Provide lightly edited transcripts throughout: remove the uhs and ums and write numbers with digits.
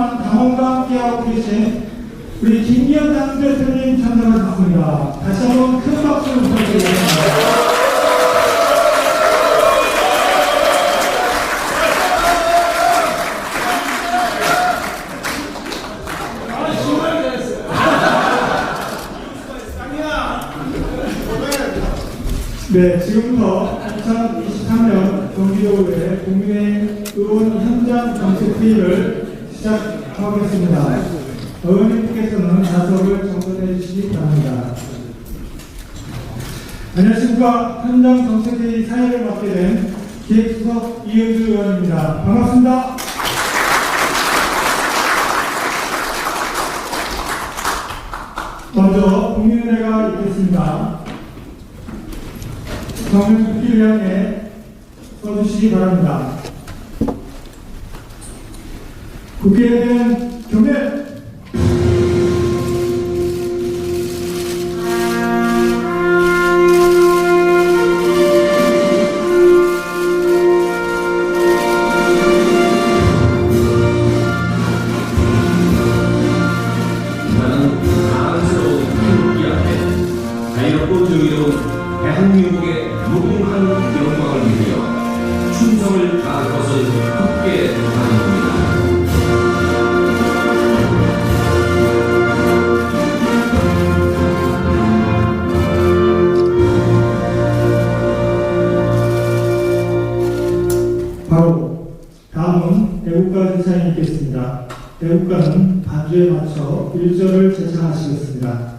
동안 당원과 함께하고 계신 우리 김기현 당대표님 참석을 받습니다. 다시 한번 큰 박수 부탁드리겠습니다. 네, 지금부터 2023년 경기도의회 국민의원 현장 정책 회의를 시작하겠습니다. 의원님께서는 좌석을 정돈해 주시기 바랍니다. 안녕하십니까. 현장 정책 회의 사회를 맡게 된 기획수석 이은주 의원입니다. 반갑습니다. 먼저 국민의회가 있겠습니다. 정면국기를 향해 써주시기 바랍니다. 국회에 대한 경례. 나는 사랑스러운 한국이 앞에 자유롭고 정의로운 대한민국의 무궁한 영광을 위하여 충성을 다할 것을 굳게 다짐합니다. 바로 다음은 애국가 제창이 있겠습니다. 애국가는 반주에 맞춰 1절을 제창하시겠습니다.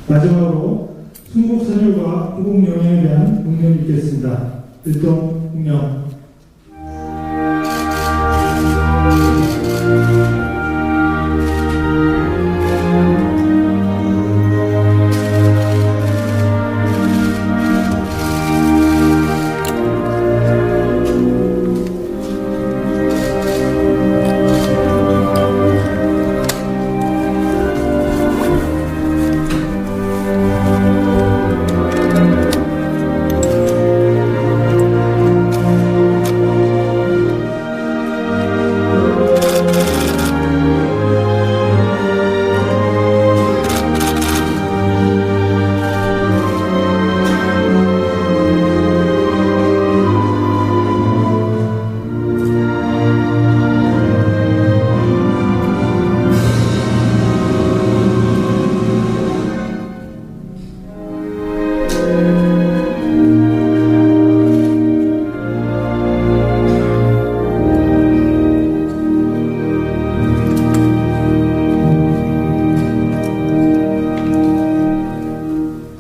마지막으로 순국선열과 후국영양에 대한 공명이 있겠습니다. 일동 공명.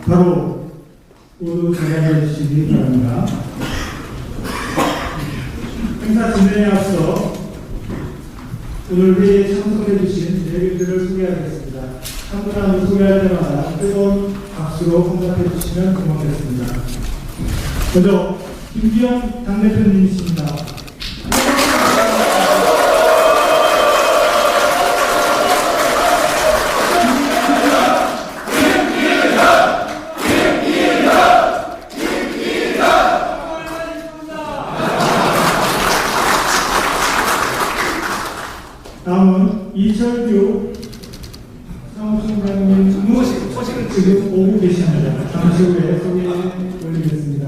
바로 모두 전달해 주시기 바랍니다. 행사 진행에 앞서 오늘 회의에 참석해 주신 대표들을 소개하겠습니다. 한 분 한 분 소개할 때마다 뜨거운 박수로 응답해 주시면 고맙겠습니다. 먼저 김기현 당대표님이십니다. 다음은 이철규 사무총장 총장님 지금 오고 계십니다. 잠시 후에 소개 올리겠습니다.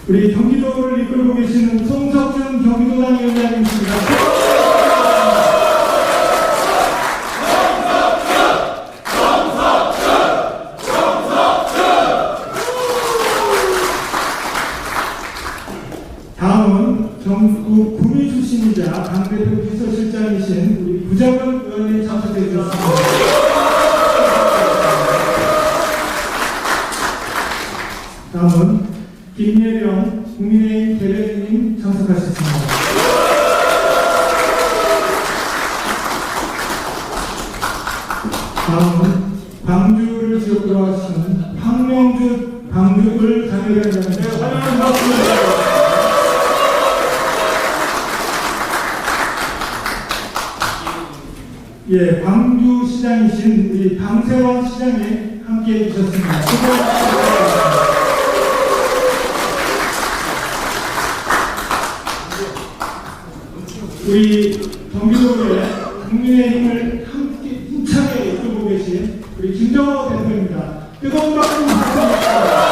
우리 경기도를 이끌고 계시는 송석준 경기도당 위원장님입니다. 다음은 전국 구미 출신이자 당대표 비서실장이신 우리 구정은 의원님 참석해 주셨습니다. 다음은 김예령 국민의힘 대변인님 참석하셨습니다. 다음은 광주를 지역으로 하시는 황명주 광주을 당협위원장님 환영합니다. 예, 광주시장이신 우리 방세원 시장님 함께해 주셨습니다. 수고하셨습니다. 우리 경기도의 국민의힘을 함께 힘차게 이끌고 계신 우리 김정호 대표입니다. 뜨거운 박수 부탁드립니다.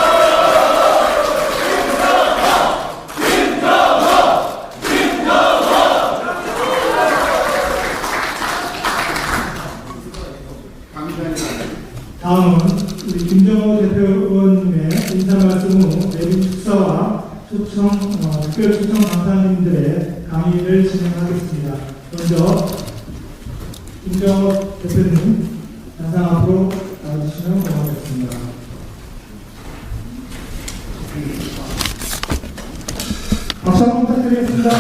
다음은 우리 김정호 대표 의원님의 인사 말씀 후 내빈 축사와 특별 초청 강사님들의 강의를 진행하겠습니다. 먼저 김정호 대표님 단상 앞으로 나와주시면 고맙겠습니다. 박수 한번 부탁드리겠습니다.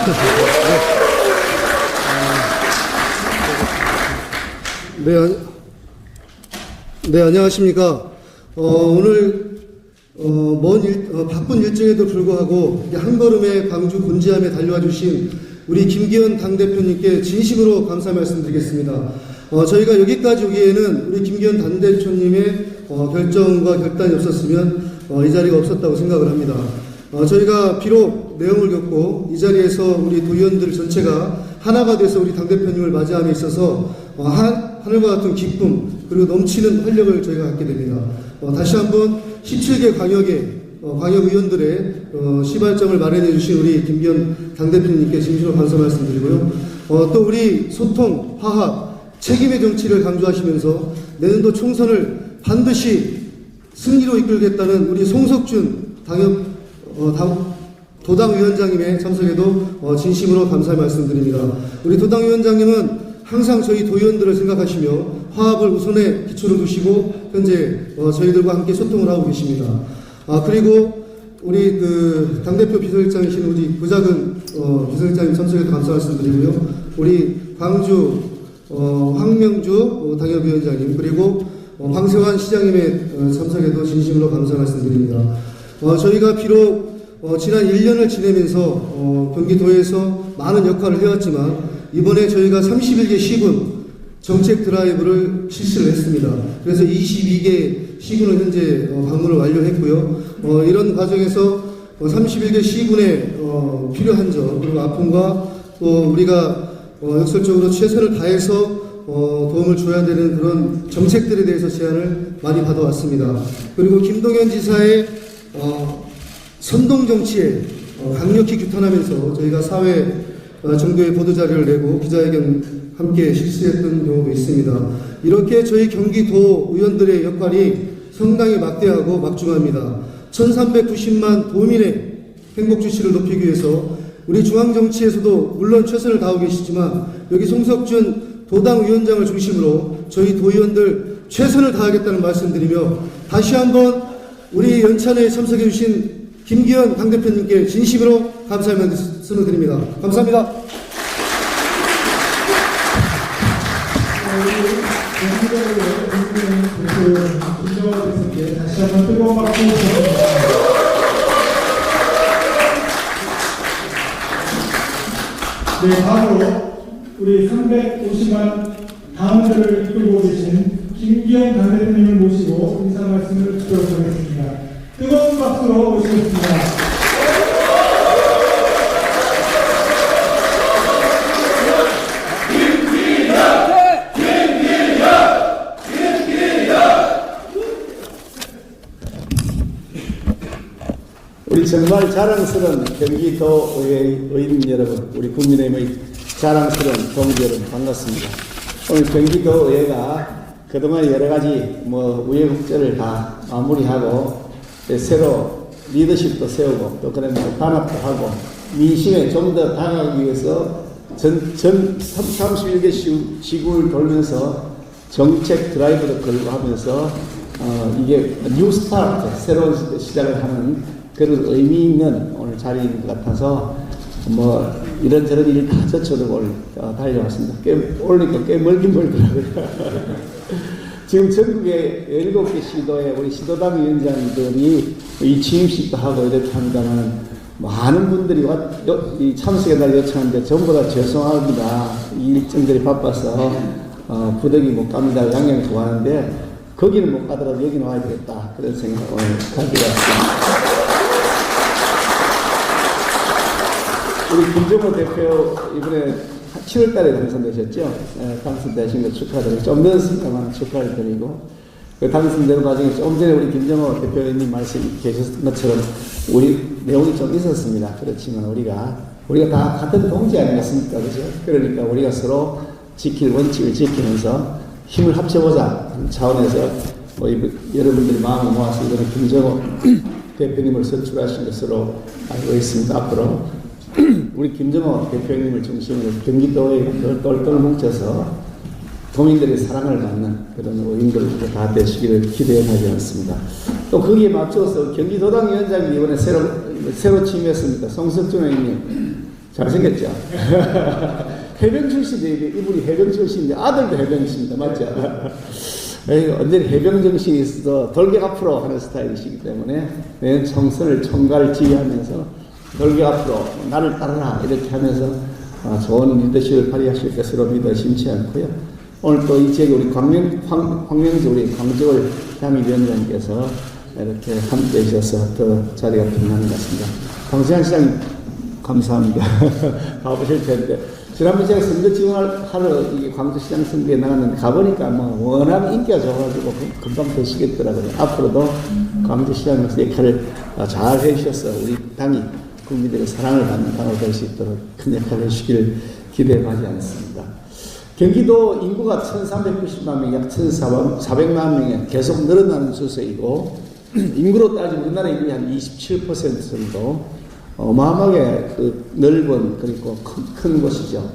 네, 안녕하십니까. 오늘 바쁜 일정에도 불구하고 한 걸음에 광주 곤지암에 달려와 주신 우리 김기현 당대표님께 진심으로 감사 말씀드리겠습니다. 저희가 여기까지 오기에는 우리 김기현 당대표님의 결정과 결단이 없었으면 이 자리가 없었다고 생각을 합니다. 저희가 비록 내용을 겪고 이 자리에서 우리 도의원들 전체가 하나가 돼서 우리 당대표님을 맞이함에 있어서 하늘과 같은 기쁨 그리고 넘치는 활력을 저희가 갖게 됩니다. 다시 한번 17개 광역의원들의 시발점을 마련해 주신 우리 김기현 당대표님께 진심으로 감사 말씀드리고요. 또 우리 소통, 화합, 책임의 정치를 강조하시면서 내년도 총선을 반드시 승리로 이끌겠다는 우리 송석준 도당위원장님의 참석에도 진심으로 감사의 말씀드립니다. 우리 도당위원장님은 항상 저희 도의원들을 생각하시며 화합을 우선의 기초로 두시고 현재 저희들과 함께 소통을 하고 계십니다. 그리고 우리 당대표 비서실장이신 우리 구작은 비서실장님 참석에도 감사 말씀드리고요. 우리 광주 황명주 당협위원장님 그리고 방세환 시장님의 참석에도 진심으로 감사 말씀드립니다. 저희가 비록 지난 1년을 지내면서 경기도에서 많은 역할을 해왔지만 이번에 저희가 31개 시군 정책 드라이브를 실시를 했습니다. 그래서 22개 시군을 현재 방문을 완료했고요. 이런 과정에서 31개 시군에 필요한 점 그리고 아픔과 또 우리가 역설적으로 최선을 다해서 도움을 줘야 되는 그런 정책들에 대해서 제안을 많이 받아왔습니다. 그리고 김동연 지사의 선동정치에 강력히 규탄하면서 저희가 사회 정도의 보도자료를 내고 기자회견 함께 실시했던 경우도 있습니다. 이렇게 저희 경기도 의원들의 역할이 상당히 막대하고 막중합니다. 1390만 도민의 행복주시를 높이기 위해서 우리 중앙정치에서도 물론 최선을 다하고 계시지만 여기 송석준 도당위원장을 중심으로 저희 도의원들 최선을 다하겠다는 말씀드리며 다시 한번 우리 연찬회에 참석해 주신 김기현 당대표님께 진심으로 감사의 말씀을 드립니다. 감사합니다. 다시 한번 뜨거운 박수 부탁드립니다. 네, 다음으로 우리 350만 당원들을 이끌고 계신 김기현 당대표님을 모시고 인사 말씀을 듣도록 하겠습니다. 뜨거운 박수로 모시겠습니다. 김기현! 우리 정말 자랑스러운 경기도의회 의원 여러분, 우리 국민의힘의 자랑스러운 동지 여러분 반갑습니다. 오늘 경기도의회가 그동안 여러 가지 우여곡절을 다 마무리하고 새로 리더십도 세우고 또 그런 단합도 하고 민심에 좀 더 다가가기 위해서 전 31개 지구를 돌면서 정책 드라이브도 걸고 하면서 이게 뉴 스타트, 새로운 시작을 하는 그런 의미 있는 오늘 자리인 것 같아서 이런저런 일이 다 젖혀도 오늘 달려왔습니다. 오르니까 꽤 멀긴 멀더라고요. 지금 전국의 7개 시도에 우리 시도당 위원장들이 이 취임식도 하고 이렇게 합니다만 많은 분들이 이 참석에 날 요청하는데 전부 다 죄송합니다. 이 일정들이 바빠서 부득이 못 갑니다. 양양 좋아하는데 거기는 못 가더라도 여기는 와야 되겠다. 그런 생각을 오늘 가지고 왔습니다. 우리 김정호 대표 이번에 7월 달에 당선되셨죠? 당선되신 거 축하드리고, 좀 늦었습니다만 축하를 드리고, 그 당선되는 과정에 좀 전에 우리 김정호 대표님 말씀 계셨던 것처럼 우리 내용이 좀 있었습니다. 그렇지만 우리가 다 같은 동지 아니겠습니까? 그죠? 그러니까 우리가 서로 지킬 원칙을 지키면서 힘을 합쳐보자 차원에서 여러분들이 마음을 모아서 이번에 김정호 대표님을 선출하신 것으로 알고 있습니다. 앞으로 우리 김정호 대표님을 중심으로 경기도에 똘똘 뭉쳐서 도민들의 사랑을 받는 그런 의원들 다 되시기를 기대하지 않습니다. 또 거기에 맞춰서 경기도당 위원장이 이번에 새로 취임했습니다. 송석준 의원님 잘생겼죠? 해병 출신인데 이분이 해병 출신인데 아들도 해병이십니다. 맞죠? 언제나 해병 정신이 있어서 돌격 앞으로 하는 스타일이시기 때문에 내년 총선을 총괄 지휘하면서 돌격 앞으로 나를 따르라 이렇게 하면서 좋은 리더십을 발휘하실 것으로 믿어 심치 않고요. 오늘 또 이 지역에 우리 황명주 우리 광주을 향위위원장께서 이렇게 함께 해주셔서 더 자리가 빛나는 것 같습니다. 강수현 시장님 감사합니다. 가보실 텐데 지난번 제가 선거 지원하러 광주시장 선거에 나갔는데 가보니까 워낙 인기가 좋아가지고 금방 되시겠더라고요. 앞으로도 광주시장으로서 역할을 잘 해주셔서 우리 당이 국민들의 사랑을 받는 당으로 될 수 있도록 큰 역할을 해주시기를 기대하지 않습니다. 경기도 인구가 1390만 명, 약 1400만 명에 계속 늘어나는 추세이고 인구로 따지면 우리나라 인구의 한 27% 정도 어마어마하게 넓은 그리고 큰 곳이죠.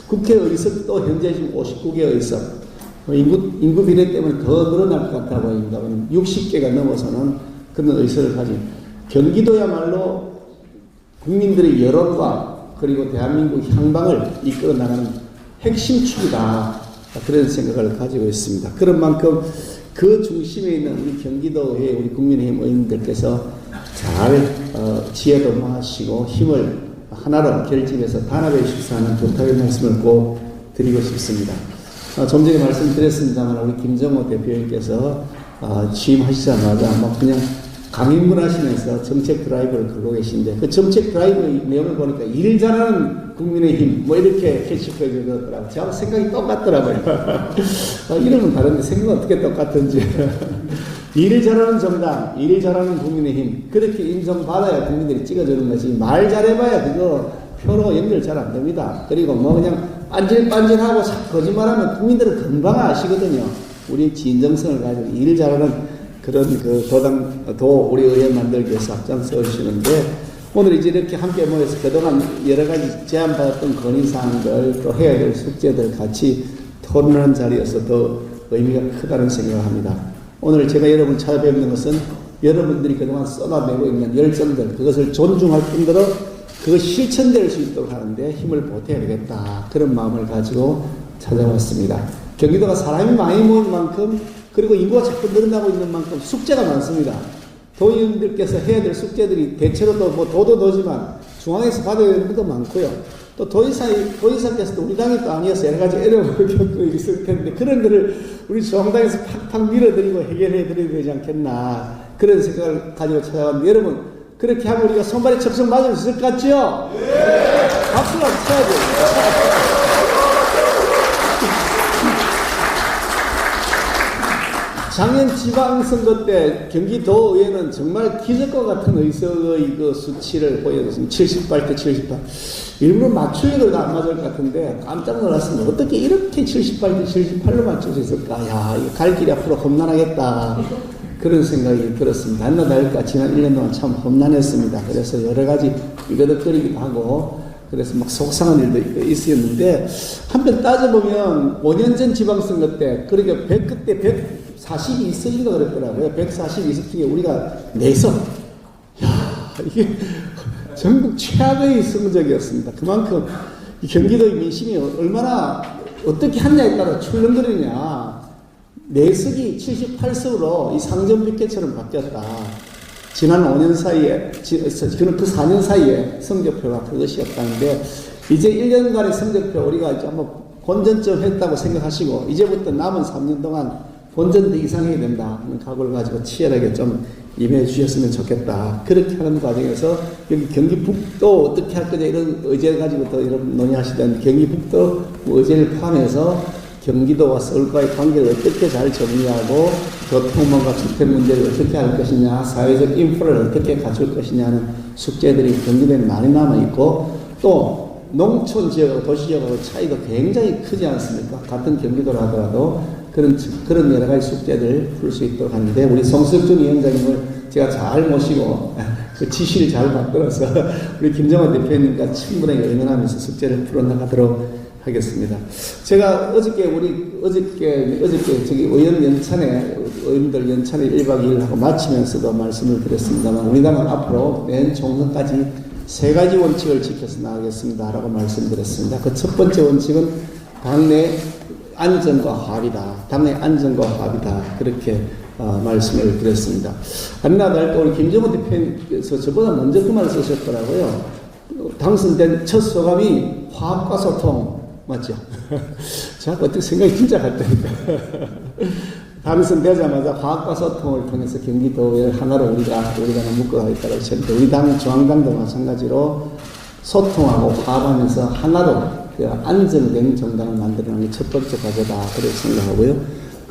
국회 의석도 현재 지금 59개 의석. 인구 비례 때문에 더 늘어날 것 같아 보입니다. 60개가 넘어서는 그런 의석을 가진 경기도야말로 국민들의 여론과 그리고 대한민국 향방을 이끌어 나가는 핵심 축이다. 그런 생각을 가지고 있습니다. 그런 만큼 그 중심에 있는 우리 경기도의 우리 국민의힘 의원들께서 잘 지혜도 모아시고 힘을 하나로 결집해서 단합해 주셔서 하는 부탁의 말씀을 꼭 드리고 싶습니다. 좀 전에 말씀드렸습니다만 우리 김정호 대표님께서 취임하시자마자 그냥 강인문하시면서 정책 드라이브를 걸고 계신데 그 정책 드라이브의 내용을 보니까 일 잘하는 국민의힘 이렇게 캐치프레이즈를 들었더라고요. 저하고 생각이 똑같더라고요. 이름은 다른데 생각은 어떻게 똑같은지. 일 잘하는 정당, 일 잘하는 국민의힘 그렇게 인정받아야 국민들이 찍어주는 것이 말 잘해봐야 그거 표로 연결 잘 안 됩니다. 그리고 그냥 빤질빤질하고 거짓말하면 국민들은 금방 아시거든요. 우리 진정성을 가지고 일 잘하는 그런 우리 의원 만들기 위해서 앞장서 주시는데 오늘 이제 이렇게 함께 모여서 그동안 여러 가지 제안받았던 건의사항들 또 해야 될 숙제들 같이 토론하는 자리여서 더 의미가 크다는 생각을 합니다. 오늘 제가 여러분 찾아뵙는 것은 여러분들이 그동안 쏟아내고 있는 열정들 그것을 존중할 뿐더러 그것이 실천될 수 있도록 하는데 힘을 보태야 되겠다. 그런 마음을 가지고 찾아왔습니다. 경기도가 사람이 많이 모인 만큼 그리고 인구가 자꾸 늘어나고 있는 만큼 숙제가 많습니다. 도의원들께서 해야 될 숙제들이 대체로도 도도도지만 중앙에서 받아야 되는 것도 많고요. 또 도의사께서도 우리 당이 또 아니어서 여러 가지 어려움을 겪고 있을 텐데 그런 거를 우리 중앙당에서 팍팍 밀어드리고 해결해 드려야 되지 않겠나 그런 생각을 가지고 찾아왔는데 여러분 그렇게 하면 우리가 손발에 척척 맞을 수 있을 것 같죠? 네! 박수를 한번 쳐야죠. 작년 지방선거 때 경기도의회는 정말 기적과 같은 의석의 그 수치를 보여줬습니다. 78대 78. 일부러 맞추려고 안 맞을 것 같은데 깜짝 놀랐습니다. 어떻게 이렇게 78대 78로 맞출 수 있을까? 야, 이거 갈 길이 앞으로 험난하겠다. 그런 생각이 들었습니다. 안나 다를까 지난 1년 동안 참 험난했습니다. 그래서 여러 가지 이거덕거리기도 하고 그래서 막 속상한 일도 있었는데 한편 따져보면 5년 전 지방선거 때 그러니까 그때 142석인가 그랬더라고요. 142석 중에 우리가 4석. 야, 이게 전국 최악의 성적이었습니다. 그만큼 이 경기도의 민심이 얼마나 어떻게 하냐에 따라 출렁거리냐. 4석이 78석으로 이 상점백회처럼 바뀌었다. 지난 5년 사이에, 그 4년 사이에 성적표가 그것이었다는데, 이제 1년간의 성적표 우리가 이제 한번 본전점 했다고 생각하시고, 이제부터 남은 3년 동안 본전도 이상해야 된다 하는 각오를 가지고 치열하게 좀 임해 주셨으면 좋겠다. 그렇게 하는 과정에서 여기 경기북도 어떻게 할 거냐 이런 의제 가지고 또 이런 논의하시던 경기북도 의제를 포함해서 경기도와 서울과의 관계를 어떻게 잘 정리하고 교통망과 주택 문제를 어떻게 할 것이냐, 사회적 인프라를 어떻게 갖출 것이냐는 숙제들이 경기도에 많이 남아있고 또 농촌 지역하고 도시 지역하고 차이도 굉장히 크지 않습니까? 같은 경기도라 하더라도 그런 여러 가지 숙제들 풀 수 있도록 하는데 우리 송석준 위원장님을 제가 잘 모시고 그 지시를 잘 받들어서 우리 김정은 대표님과 충분하게 의논하면서 숙제를 풀어나가도록 하겠습니다. 제가 어저께 저기 의원 연찬회, 의원들 연찬회 1박 2일 하고 마치면서도 말씀을 드렸습니다만, 우리 당은 앞으로 내년 총선까지 3가지 원칙을 지켜서 나가겠습니다. 라고 말씀드렸습니다. 그 첫 번째 원칙은 당내 안전과 합의다. 당내 안전과 합의다. 그렇게 말씀을 드렸습니다. 안나 다를까 우리 김정은 대표님께서 저보다 먼저 그 말을 쓰셨더라고요. 당선된 첫 소감이 화합과 소통. 맞죠? 제가 어떻게 생각이 진짜 같다니까. 당선되자마자 화합과 소통을 통해서 경기도를 하나로 우리가 묶어가겠다고 하셨는데, 우리 당, 중앙당도 마찬가지로 소통하고 화합하면서 하나로 그 안정된 정당을 만들어내는 게 첫 번째 과제다. 그렇게 생각하고요.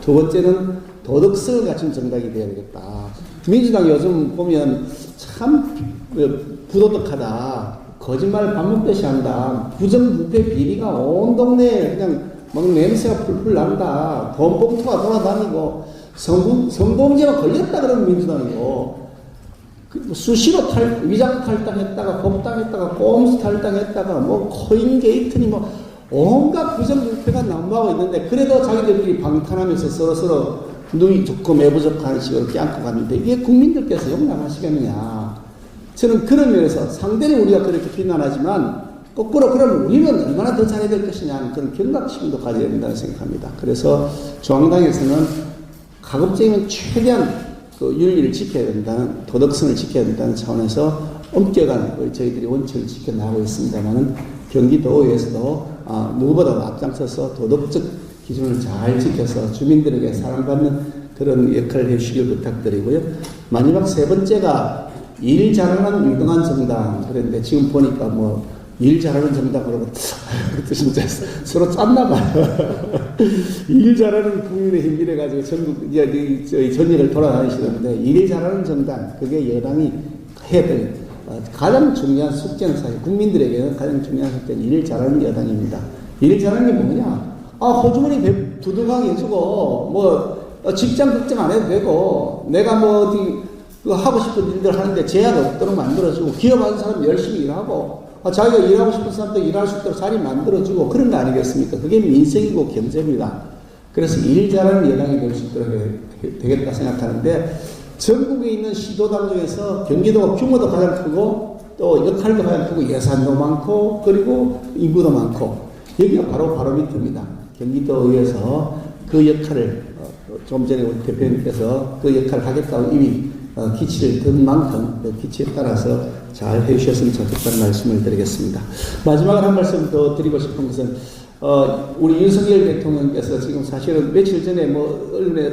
두 번째는 도덕성을 갖춘 정당이 되어야 되겠다. 민주당 요즘 보면 참 부도덕하다. 거짓말 밥 먹듯이 한다. 부정부패 비리가 온 동네에 그냥 막 냄새가 풀풀 난다. 돈 봉투가 돌아다니고 성범죄가 걸렸다 그러면 민주당이고, 수시로 위장 탈당했다가 법당했다가 꼼수 탈당했다가 뭐 코인 게이트니 뭐 온갖 부정부패가 난무하고 있는데, 그래도 자기들끼리 방탄하면서 서로 눈이 좋고 매부족한 식으로 껴안고 갔는데 이게 국민들께서 용납하시겠느냐. 저는 그런 면에서 상대는 우리가 그렇게 비난하지만 거꾸로 그러면 우리는 얼마나 더 잘해야 될 것이냐 하는 그런 경각심도 가져야 된다고 생각합니다. 그래서 중앙당에서는 가급적이면 최대한 그 윤리를 지켜야 된다는, 도덕성을 지켜야 된다는 차원에서 엄격한 저희들이 원칙을 지켜나가고 있습니다만은 경기도에서도 누구보다 앞장서서 도덕적 기준을 잘 지켜서 주민들에게 사랑받는 그런 역할을 해주시길 부탁드리고요. 마지막 세 번째가 일 잘하는 유능한 정당. 그런데 지금 보니까 뭐 일 잘하는 정당 그러고 그것도 진짜 서로 짰나 봐요. 일 잘하는 국민의힘 이래가지고 전국 저희 전역을 돌아다니시는데, 일 잘하는 정당, 그게 여당이 해야 될 가장 중요한 숙제는 사실 국민들에게는 가장 중요한 숙제는 일 잘하는 여당입니다. 일 잘하는 게 뭐냐? 호주머니 두둑하게 해주고 뭐 직장 걱정 안 해도 되고, 내가 뭐 어디 하고 싶은 일들 하는데 제약 없도록 만들어주고, 기업하는 사람 열심히 일하고, 자기가 일하고 싶은 사람도 일할 수 있도록 자리 만들어주고, 그런 거 아니겠습니까? 그게 민생이고 경제입니다. 그래서 일 잘하는 여당이 될 수 있도록 되겠다 생각하는데, 전국에 있는 시도당 중에서 경기도가 규모도 가장 크고 또 역할도 가장 크고 예산도 많고 그리고 인구도 많고, 여기가 바로 밑입니다. 경기도의회에서 그 역할을 좀 전에 우리 대표님께서 그 역할을 하겠다고 이미 기치를 든 만큼 그 기치에 따라서 잘 해주셨으면 좋겠다는 말씀을 드리겠습니다. 마지막으로 한 말씀 더 드리고 싶은 것은, 우리 윤석열 대통령께서 지금 사실은 며칠 전에 뭐 언론에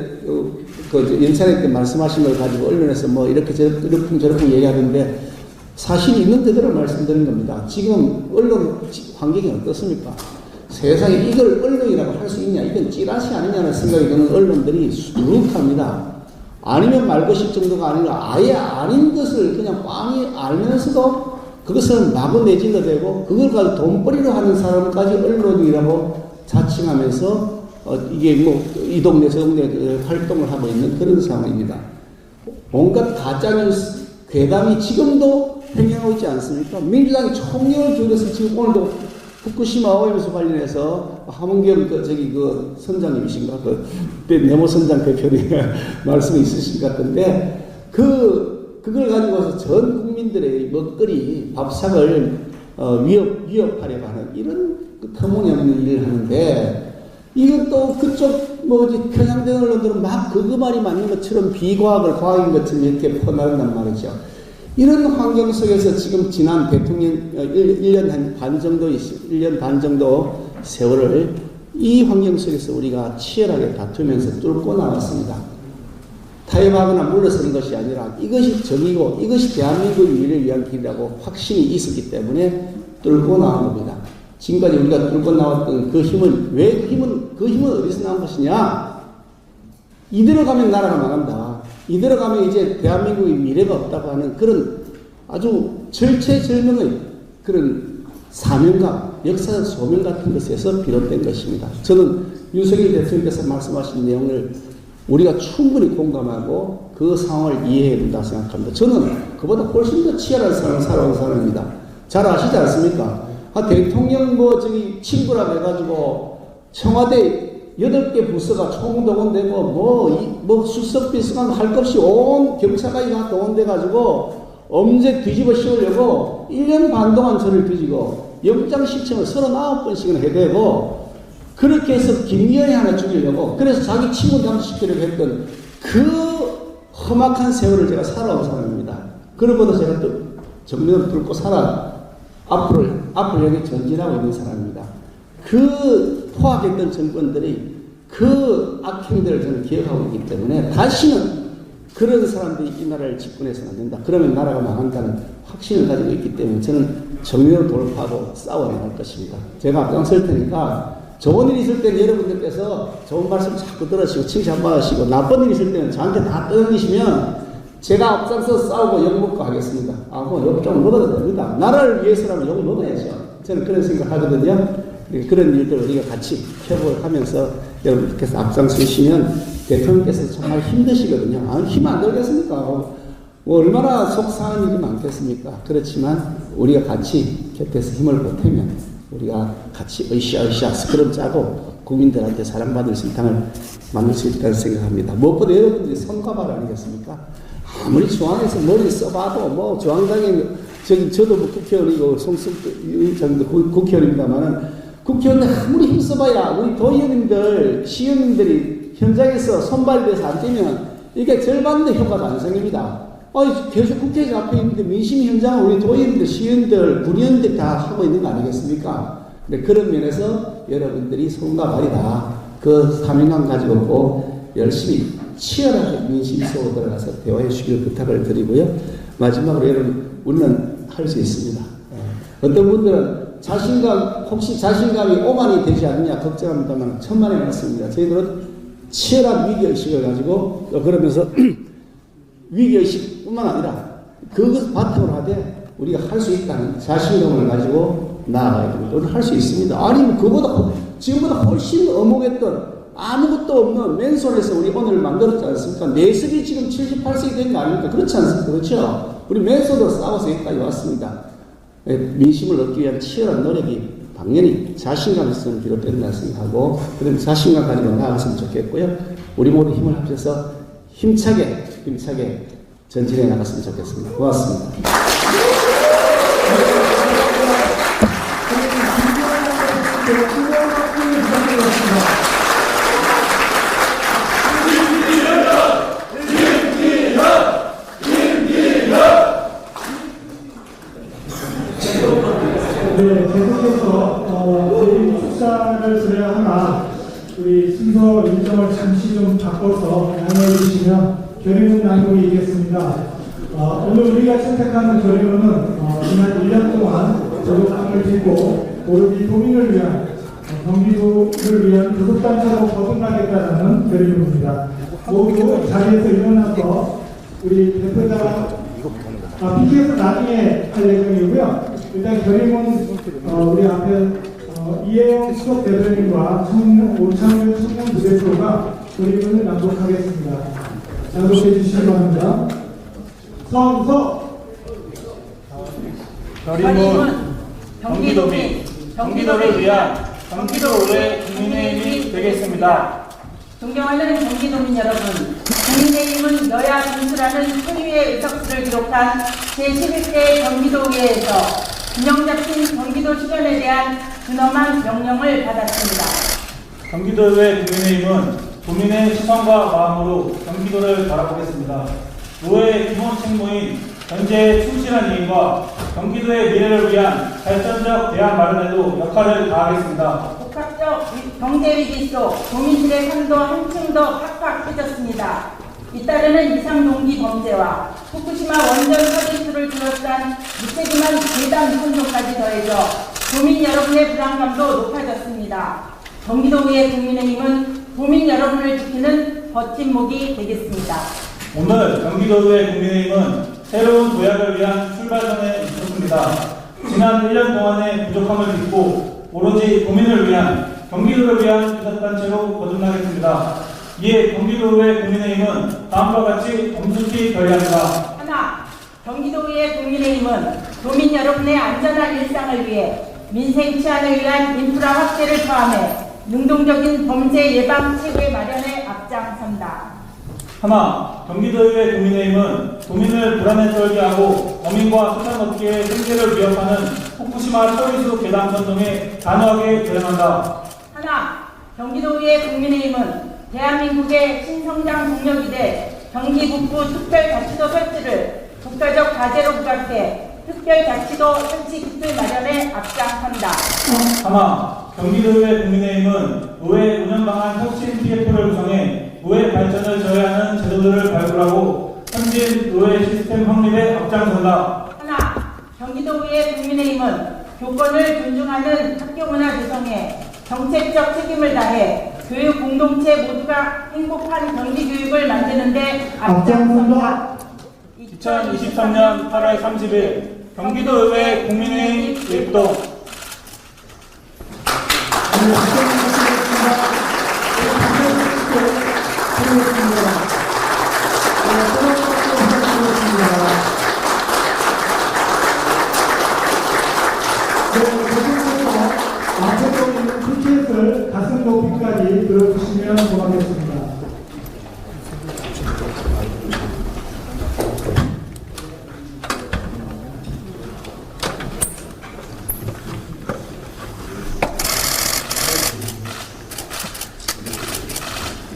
그 연찬회 때 말씀하신 걸 가지고 언론에서 뭐 이렇게 저렇게 얘기하는데, 사실이 있는 그대로 말씀드린 겁니다. 지금 언론 환경이 어떻습니까? 세상에 이걸 언론이라고 할 수 있냐, 이건 찌라시 아니냐는 생각이 드는 언론들이 수두룩합니다. 아니면 말것일 정도가 아니라 아예 아닌 것을 그냥 꽝이 알면서도 그것을 마구 내질러대고 그걸 가지고 돈벌이로 하는 사람까지 언론이라고 자칭하면서 이게 뭐 이 동네 저 동네 활동을 하고 있는 그런 상황입니다. 온갖 가짜뉴스 괴담이 지금도 행해하고 있지 않습니까? 민주당이 총력을 기울여서 지금 오늘도 후쿠시마 오염수 관련해서 함은경 그 선장님이신가 네모 선장 대표님 말씀이 있으신 것 같은데 그걸 가지고서 전 국민들의 먹거리 밥상을 위협하려고 하는 이런 터무니없는 일을 하는데 이건 또 그쪽 편향된 언론들은 막 그 말이 맞는 것처럼 비과학을 과학인 것처럼 이렇게 퍼나른단 말이죠. 이런 환경 속에서 지금 지난 대통령 1년 반 정도 세월을 이 환경 속에서 우리가 치열하게 다투면서 뚫고 나왔습니다. 타협하거나 물러서는 것이 아니라 이것이 정의고 이것이 대한민국의 미래를 위한 길이라고 확신이 있었기 때문에 뚫고 나온 겁니다. 지금까지 우리가 뚫고 나왔던 그 힘은 그 힘은 어디서 나온 것이냐? 이대로 가면 나라가 망한다. 이대로 가면 이제 대한민국의 미래가 없다고 하는 그런 아주 절체절명의 그런 사명감, 역사적 소명 같은 것에서 비롯된 것입니다. 저는 윤석열 대통령께서 말씀하신 내용을 우리가 충분히 공감하고 그 상황을 이해해야 된다고 생각합니다. 저는 그보다 훨씬 더 치열한 삶을 살아온 사람입니다. 잘 아시지 않습니까? 대통령 친구라 해가지고 청와대 8개 부서가 총동원되고 수석 비서관 할 것 없이 온 경찰까지 다 동원돼가지고 엄제 뒤집어 씌우려고 1년 반 동안 저를 뒤지고 영장 신청을 39번씩이나 해대고 그렇게 해서 김기현이 하나 죽이려고 그래서 자기 친구 감시시키려고 했던 그 험악한 세월을 제가 살아온 사람입니다. 그러고도 제가 또 정면을 뚫고 앞을 향해 전진하고 있는 사람입니다. 그 포악했던 정권들이 그 악행들을 저는 기억하고 있기 때문에 다시는 그런 사람들이 이 나라를 집권해서는 안 된다. 그러면 나라가 망한다는 확신을 가지고 있기 때문에 저는 정면으로 돌파하고 싸워나갈 것입니다. 제가 앞장설 테니까 좋은 일이 있을 때는 여러분들께서 좋은 말씀 자꾸 들으시고 칭찬받으시고 나쁜 일이 있을 때는 저한테 다 떠넘기시면 제가 앞장서 싸우고 욕먹고 하겠습니다. 욕좀 먹어도 됩니다. 나라를 위해서라면 욕을 먹어야죠. 저는 그런 생각 하거든요. 그런 일들 우리가 같이 협업을 하면서 여러분께서 앞장서시면 대통령께서 정말 힘드시거든요. 힘 안 들겠습니까? 얼마나 속상한 일이 많겠습니까? 그렇지만 우리가 같이 곁에서 힘을 보태면 우리가 같이 으쌰으쌰 스크럼 짜고 국민들한테 사랑받을 세상을 만들 수 있다고 생각합니다. 무엇보다 여러분들이 성과발 아니겠습니까? 아무리 중앙에서 머리 써봐도 중앙당에 저도 국회의원이고 송승장도 국회의원입니다만은 국회의원들 아무리 힘써봐야 우리 도의원님들, 시의원님들이 현장에서 손발돼서 안 뛰면 이게 절반도 효과가 안 생깁니다. 계속 국회에 앞에 있는데 민심 현장은 우리 도의원들, 시의원들, 군의원들 다 하고 있는 거 아니겠습니까? 근데 그런 면에서 여러분들이 손과 발이다. 그 사명감 가지고 꼭 열심히 치열하게 민심 속으로 들어가서 대화해 주시길 부탁을 드리고요. 마지막으로 여러분, 우리는 할 수 있습니다. 어떤 분들은 혹시 자신감이 오만이 되지 않느냐 걱정합니다만 천만의 말씀입니다. 저희들은 치열한 위기의식을 가지고 그러면서 위기의식뿐만 아니라 그것 바탕으로 하되 우리가 할 수 있다는 자신감을 가지고 나아가야 됩니다. 우리는 할 수 있습니다. 아니 지금보다 훨씬 어묵했던 아무것도 없는 맨손에서 우리 오늘 만들었지 않습니까? 내습이 지금 78세기 된 거 아닙니까? 그렇지 않습니까? 그렇죠? 우리 맨손으로 싸워서 여기까지 왔습니다. 민심을 얻기 위한 치열한 노력이 당연히 자신감에서 비롯된다고 생각하고 그런 자신감 가지고 나아갔으면 좋겠고요. 우리 모두 힘을 합쳐서 힘차게 전진해 나갔으면 좋겠습니다. 고맙습니다. 네, 계속해서 저희 축사를 드려야 하나 우리 순서 일정을 잠시 좀 바꿔서 양해해 주시면 교리문 낭독이 있겠습니다. 오늘 우리가 채택하는 교리문은 지난 1년 동안 조국항을 딛고 오르기 도민을 위한 경기도를 위한 교섭단체로 거듭나겠다는 결의문입니다. 모두 자리에서 일어나서 우리 대표자가 PK에서 나중에 할 예정이고요. 일단 결의문 우리 앞에 이혜영 수석 대변인과 오창윤 청년 부대표가 결의문을 낭독하겠습니다. 낭독해 주시기 바랍니다. 선서 결의문 경기도민 경기도를 위한 경기도의회 국민의힘이 되겠습니다. 존경하는 경기도민 여러분, 국민의힘은 여야 분수라는 소유의 의석수를 기록한 제11대 경기도의회에서 균형 잡힌 경기도 실현에 대한 근엄한 명령을 받았습니다. 경기도의회 국민의힘은 도민의 시선과 마음으로 경기도를 바라보겠습니다. 노회의 기본 책무인 현재의 충실한 이행과 경기도의 미래를 위한 발전적 대안 마련에도 역할을 다하겠습니다. 복합적 경제위기 속 도민들의 삶도 한층 더 팍팍해졌습니다. 잇따르는 이상동기 범죄와 후쿠시마 원전 사기수를 둘러싼 무책임한 괴담 선동까지 더해져 도민 여러분의 불안감도 높아졌습니다. 경기도의회 국민의힘은 도민 여러분을 지키는 버팀목이 되겠습니다. 오늘 경기도의회 국민의힘은 새로운 도약을 위한 출발선에 있었습니다. 지난 1년 동안의 부족함을 딛고 오로지 도민을 위한 경기도를 위한 교섭단체로 거듭나겠습니다. 이에 경기도의회 국민의힘은 다음과 같이 엄숙히 결의합니다. 하나, 경기도의회 국민의힘은 도민 여러분의 안전한 일상을 위해 민생 치안을 위한 인프라 확대를 포함해 능동적인 범죄 예방 체계 마련에 앞장선다. 하나, 경기도의회 국민의힘은 도민을 불안에 떨게 하고 어민과 수산업계의 생계를 위협하는 후쿠시마 처리수 괴담 선동에 단호하게 대응한다. 하나, 경기도의회 국민의힘은 대한민국의 신성장 동력이 될 경기북부 특별자치도 설치를 국가적 과제로 부각해 특별자치도 설치 기틀 마련에 앞장선다. 하나, 경기도의회 국민의힘은 노회 운영 방안 혁신 TF를 구성해 노회 발전을 저해하는 제도들을 발굴하고 현진 노회 시스템 확립에 앞장선다. 하나, 경기도의회 국민의힘은 교권을 존중하는 학교문화 조성에 정책적 책임을 다해 교육 공동체 모두가 행복한 경기교육을 만드는 데 앞장선다. 2023년 8월 30일 경기도의회 국민의힘 일동. 앞에 있는 PK를 가슴 높이까지 들어주시면 고맙겠습니다.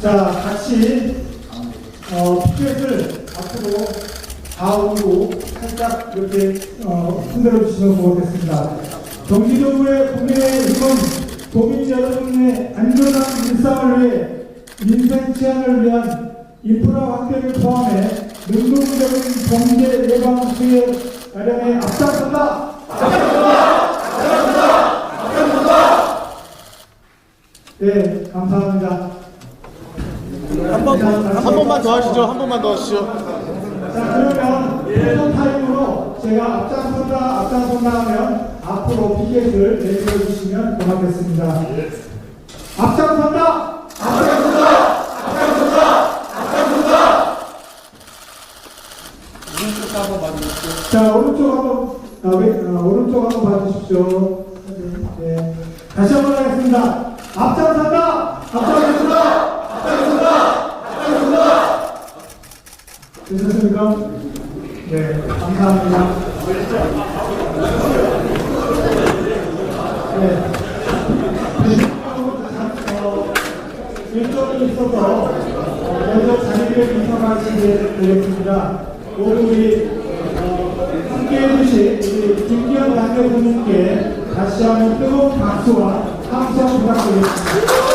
자, 같이 PK를 앞으로 좌우로 살짝 이렇게 흔들어 주시면 고맙겠습니다. 경기도의 국민의힘은 도민 여러분의 안전한 일상을 위해 민생 치안을 위한 인프라 확대를 포함해 능동적인 범죄 예방 수혜 마련에 앞장선다. 네, 감사합니다. 한 번만 더 하시죠. 한 번만 더 하시죠. 자, 그러면 이번 타임으로 제가 앞장선다 하면 앞으로 피켓을 내밀어 주시면 고맙겠습니다. 앞장선다! 자, 오른쪽 한번 봐주십시오. 네. 다시 한번 하겠습니다. 앞장선다! 괜찮습니까? 네, 감사합니다. 네. 일정이 있어서 먼저 자리를 이동하시게 되겠습니다. 모두 우리 함께 해주신 우리 김기현 당대표님께 다시 한번 뜨거운 박수와 함성 부탁드리겠습니다.